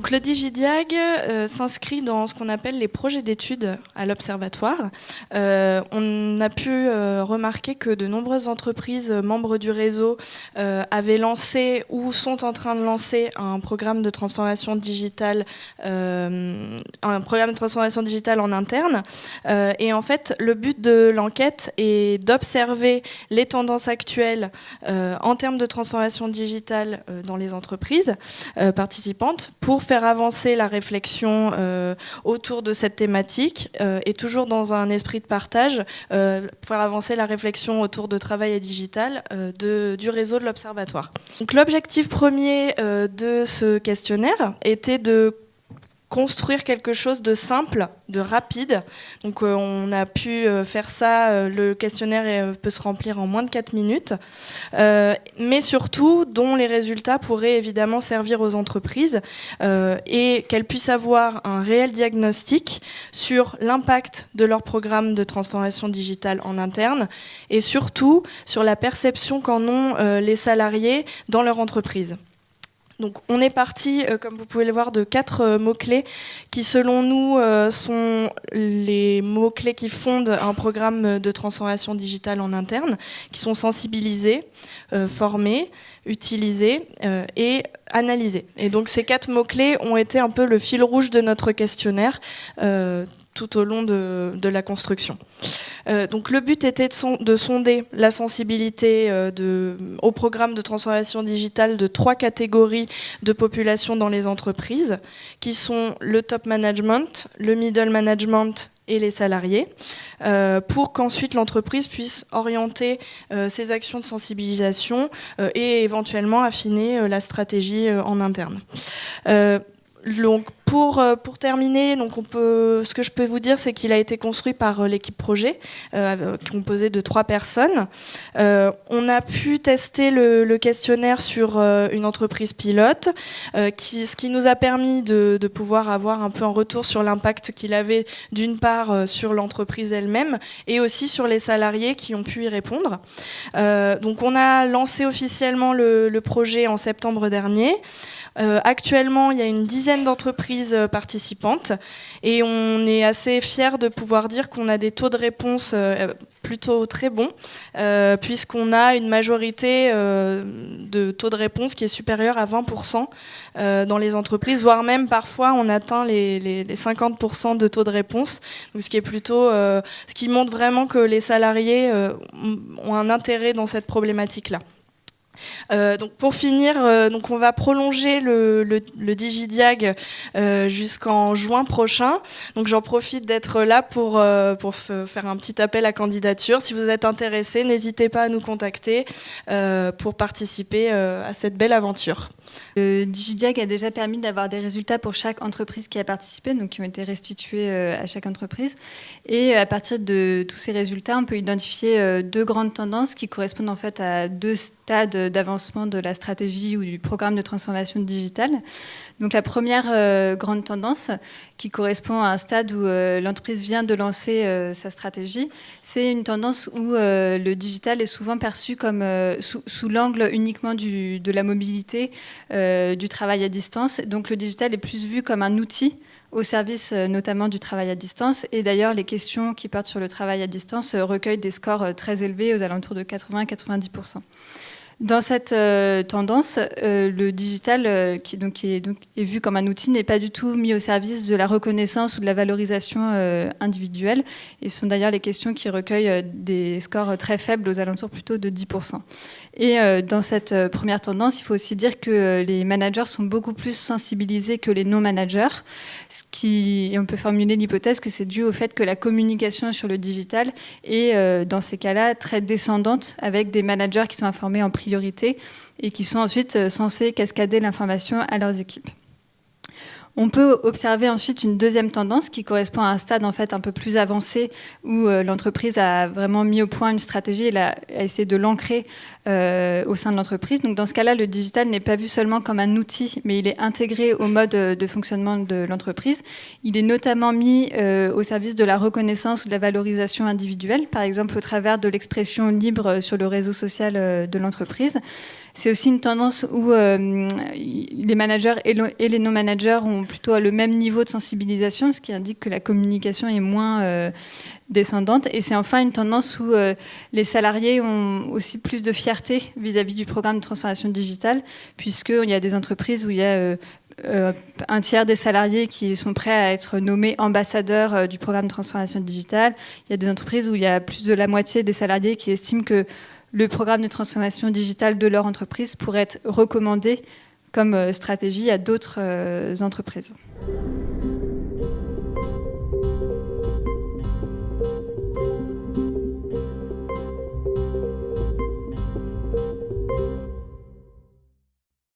Donc le DigiDiag s'inscrit dans ce qu'on appelle les projets d'études à l'Observatoire. On a pu remarquer que de nombreuses entreprises membres du réseau avaient lancé ou sont en train de lancer un programme de transformation digitale, en interne. Et en fait, le but de l'enquête est d'observer les tendances actuelles en termes de transformation digitale dans les entreprises participantes pour faire avancer la réflexion autour de cette thématique et toujours dans un esprit de partage, faire avancer la réflexion autour de travail et digital du réseau de l'Observatoire. Donc l'objectif premier de ce questionnaire était de construire quelque chose de simple, de rapide. Donc on a pu faire ça, le questionnaire peut se remplir en moins de 4 minutes, mais surtout dont les résultats pourraient évidemment servir aux entreprises et qu'elles puissent avoir un réel diagnostic sur l'impact de leur programme de transformation digitale en interne et surtout sur la perception qu'en ont les salariés dans leur entreprise. Donc on est parti, comme vous pouvez le voir, de 4 mots-clés qui, selon nous, sont les mots-clés qui fondent un programme de transformation digitale en interne, qui sont sensibilisés, formés, utilisés et analysés. Et donc ces 4 mots-clés ont été un peu le fil rouge de notre questionnaire tout au long de la construction. Donc le but était de sonder la sensibilité au programme de transformation digitale de 3 catégories de population dans les entreprises, qui sont le top management, le middle management et les salariés, pour qu'ensuite l'entreprise puisse orienter ses actions de sensibilisation et éventuellement affiner la stratégie en interne. Donc pour terminer, donc ce que je peux vous dire, c'est qu'il a été construit par l'équipe projet, composée de 3 personnes. On a pu tester le questionnaire sur une entreprise pilote, ce qui nous a permis de pouvoir avoir un peu un retour sur l'impact qu'il avait, d'une part sur l'entreprise elle-même et aussi sur les salariés qui ont pu y répondre. Donc on a lancé officiellement le projet en septembre dernier. Actuellement, il y a une dizaine d'entreprises participantes et on est assez fiers de pouvoir dire qu'on a des taux de réponse plutôt très bons, puisqu'on a une majorité de taux de réponse qui est supérieure à 20% dans les entreprises, voire même parfois on atteint les 50% de taux de réponse, donc ce qui est plutôt, ce qui montre vraiment que les salariés ont un intérêt dans cette problématique-là. Donc pour finir, donc on va prolonger le DigiDiag jusqu'en juin prochain. Donc j'en profite d'être là pour faire un petit appel à candidature. Si vous êtes intéressés, n'hésitez pas à nous contacter pour participer à cette belle aventure. Le DigiDiag a déjà permis d'avoir des résultats pour chaque entreprise qui a participé, donc qui ont été restitués à chaque entreprise. Et à partir de tous ces résultats, on peut identifier 2 grandes tendances qui correspondent en fait à 2 stades d'avancement de la stratégie ou du programme de transformation digitale. Donc la première grande tendance, qui correspond à un stade où l'entreprise vient de lancer sa stratégie, c'est une tendance où le digital est souvent perçu comme sous l'angle uniquement de la mobilité, du travail à distance. Donc le digital est plus vu comme un outil au service notamment du travail à distance. Et d'ailleurs, les questions qui portent sur le travail à distance recueillent des scores très élevés, aux alentours de 80-90%. Dans cette tendance, le digital, qui est vu comme un outil, n'est pas du tout mis au service de la reconnaissance ou de la valorisation individuelle. Et ce sont d'ailleurs les questions qui recueillent des scores très faibles, aux alentours plutôt de 10%. Et dans cette première tendance, il faut aussi dire que les managers sont beaucoup plus sensibilisés que les non-managers, et on peut formuler l'hypothèse que c'est dû au fait que la communication sur le digital est, dans ces cas-là, très descendante, avec des managers qui sont informés en priorité et qui sont ensuite censés cascader l'information à leurs équipes. On peut observer ensuite une deuxième tendance qui correspond à un stade en fait un peu plus avancé où l'entreprise a vraiment mis au point une stratégie et a essayé de l'ancrer au sein de l'entreprise. Donc dans ce cas-là, le digital n'est pas vu seulement comme un outil, mais il est intégré au mode de fonctionnement de l'entreprise. Il est notamment mis au service de la reconnaissance ou de la valorisation individuelle, par exemple au travers de l'expression libre sur le réseau social de l'entreprise. C'est aussi une tendance où les managers et les non-managers ont plutôt le même niveau de sensibilisation, ce qui indique que la communication est moins descendante. Et c'est enfin une tendance où les salariés ont aussi plus de fierté vis-à-vis du programme de transformation digitale, puisqu'il y a des entreprises où il y a un tiers des salariés qui sont prêts à être nommés ambassadeurs du programme de transformation digitale. Il y a des entreprises où il y a plus de la moitié des salariés qui estiment que le programme de transformation digitale de leur entreprise pourrait être recommandé comme stratégie à d'autres entreprises.